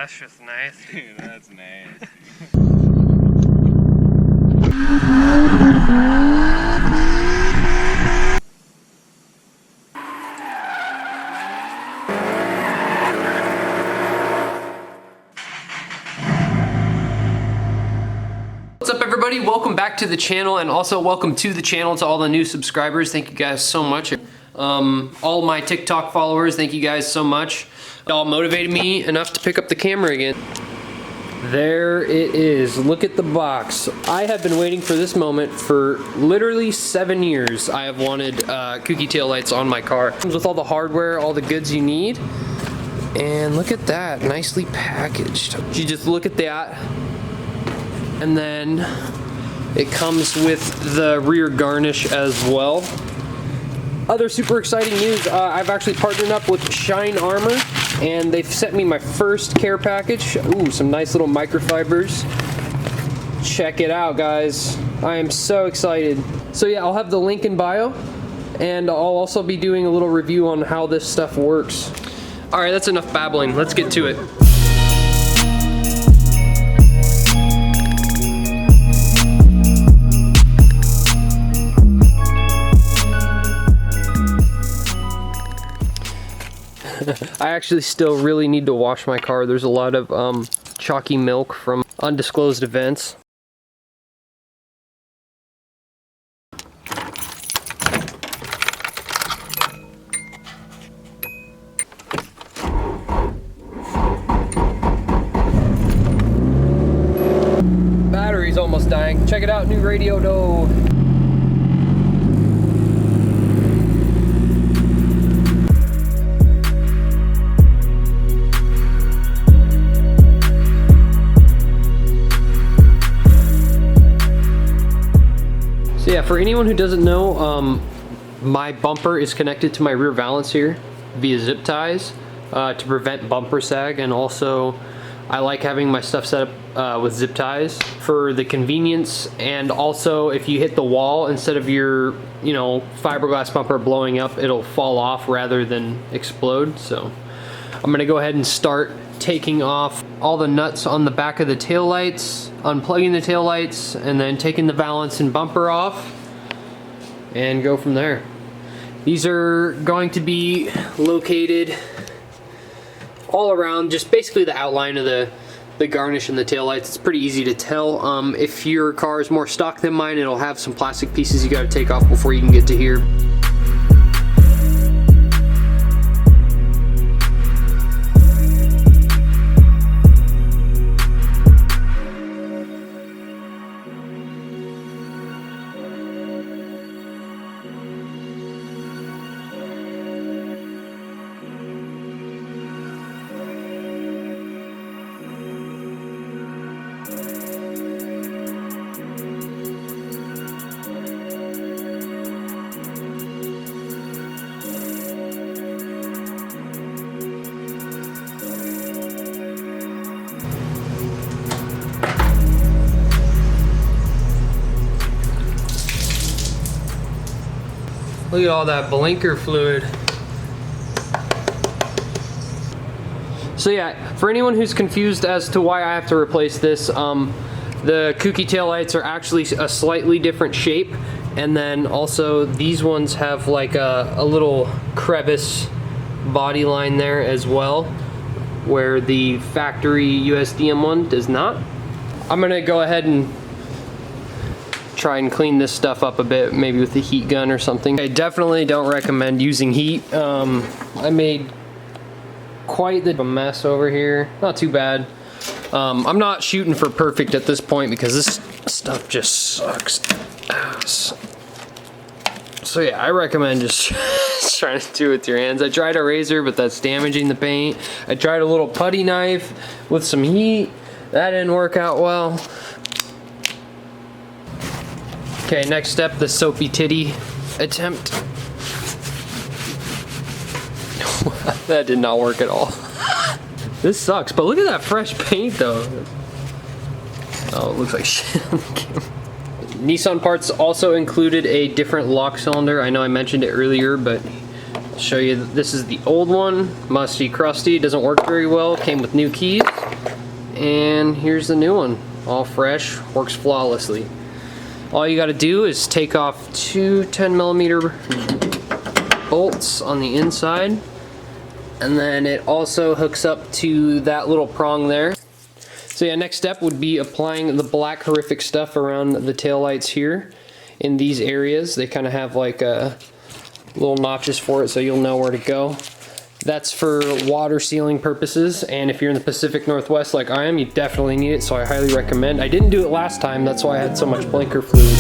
that's just nasty. That's nasty. What's up everybody, welcome back to the channel, and also welcome to the channel to all the new subscribers. Thank you guys so much. All my TikTok followers, thank you guys so much. It all motivated me enough to pick up the camera again. There it is, look at the box. I have been waiting for this moment for literally 7 years. I have wanted Kouki taillights on my car. Comes with all the hardware, all the goods you need. And look at that, nicely packaged. You just look at that. And then it comes with the rear garnish as well. Other super exciting news, I've actually partnered up with Shine Armor, and they've sent me my first care package. Ooh, some nice little microfibers. Check it out, guys. I am so excited. So yeah, I'll have the link in bio, and I'll also be doing a little review on how this stuff works. All right, that's enough babbling. Let's get to it. I actually still really need to wash my car. There's a lot of chalky milk from undisclosed events. Battery's almost dying. Check it out, new radio though. So yeah, for anyone who doesn't know, my bumper is connected to my rear valance here via zip ties to prevent bumper sag, and also I like having my stuff set up with zip ties for the convenience, and also if you hit the wall, instead of your fiberglass bumper blowing up, it'll fall off rather than explode. So I'm gonna go ahead and start taking off all the nuts on the back of the taillights, unplugging the taillights, and then taking the valance and bumper off and go from there. These are going to be located all around, just basically the outline of the garnish and the taillights. It's pretty easy to tell. If your car is more stock than mine, it'll have some plastic pieces you gotta take off before you can get to here. Look at all that blinker fluid. So yeah, for anyone who's confused as to why I have to replace this, the Kouki taillights are actually a slightly different shape, and then also these ones have like a little crevice body line there as well, where the factory USDM one does not. I'm gonna go ahead and try and clean this stuff up a bit, maybe with a heat gun or something. I definitely don't recommend using heat. I made quite the mess over here. Not too bad. I'm not shooting for perfect at this point because this stuff just sucks ass. So yeah, I recommend just trying to do it with your hands. I tried a razor, but that's damaging the paint. I tried a little putty knife with some heat. That didn't work out well. Okay, next step, the soapy titty attempt. That did not work at all. This sucks, but look at that fresh paint though. Oh, it looks like shit on the camera. Nissan parts also included a different lock cylinder. I know I mentioned it earlier, but I'll show you. This is the old one, musty, crusty, doesn't work very well. Came with new keys. and here's the new one. All fresh, works flawlessly. All you gotta do is take off two 10mm bolts on the inside, and then it also hooks up to that little prong there. So yeah, next step would be applying the black horrific stuff around the taillights here in these areas. They kind of have like little notches for it, so you'll know where to go. That's for water sealing purposes, and if you're in the Pacific Northwest like I am, you definitely need it, so I highly recommend. I didn't do it last time, that's why I had so much blinker fluid.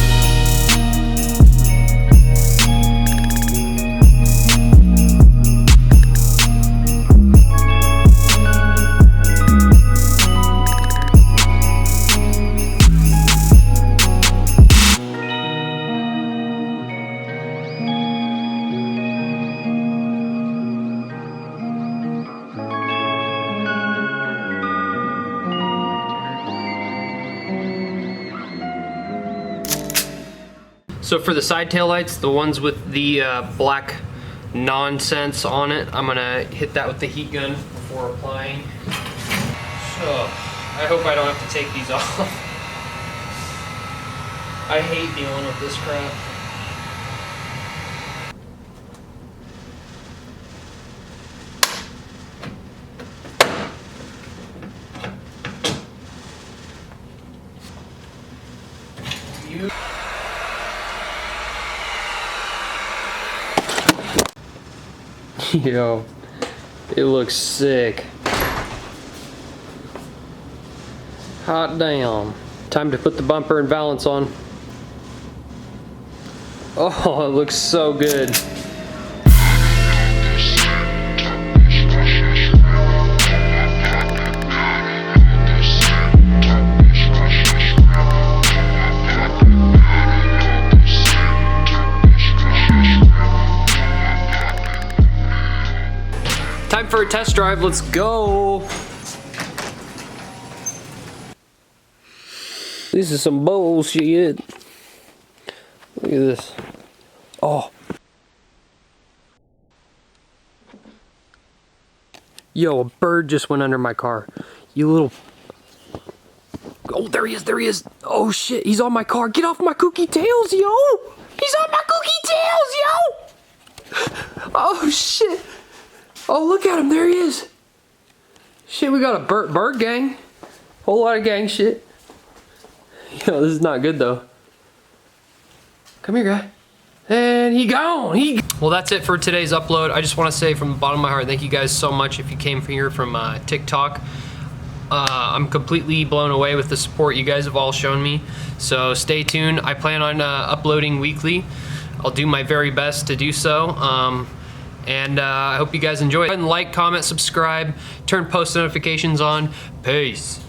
So for the side tail lights, the ones with the black nonsense on it, I'm gonna hit that with the heat gun before applying. So, I hope I don't have to take these off. I hate dealing with this crap. Yo, it looks sick. Hot damn. Time to put the bumper and balance on. Oh, it looks so good. Time for a test drive, let's go. This is some bullshit. Look at this. Oh. Yo, a bird just went under my car. You little... Oh, there he is, there he is. Oh shit, he's on my car. Get off my Kouki tails, yo. He's on my Kouki tails, yo. Oh shit. Oh, look at him, there he is. Shit, we got a bird gang. Whole lot of gang shit. Yo, this is not good though. Come here, guy. And he gone. Well, that's it for today's upload. I just want to say from the bottom of my heart, thank you guys so much if you came here from TikTok. I'm completely blown away with the support you guys have all shown me. So stay tuned. I plan on uploading weekly. I'll do my very best to do so. I hope you guys enjoy. Go ahead and like, comment, subscribe, turn post notifications on. Peace.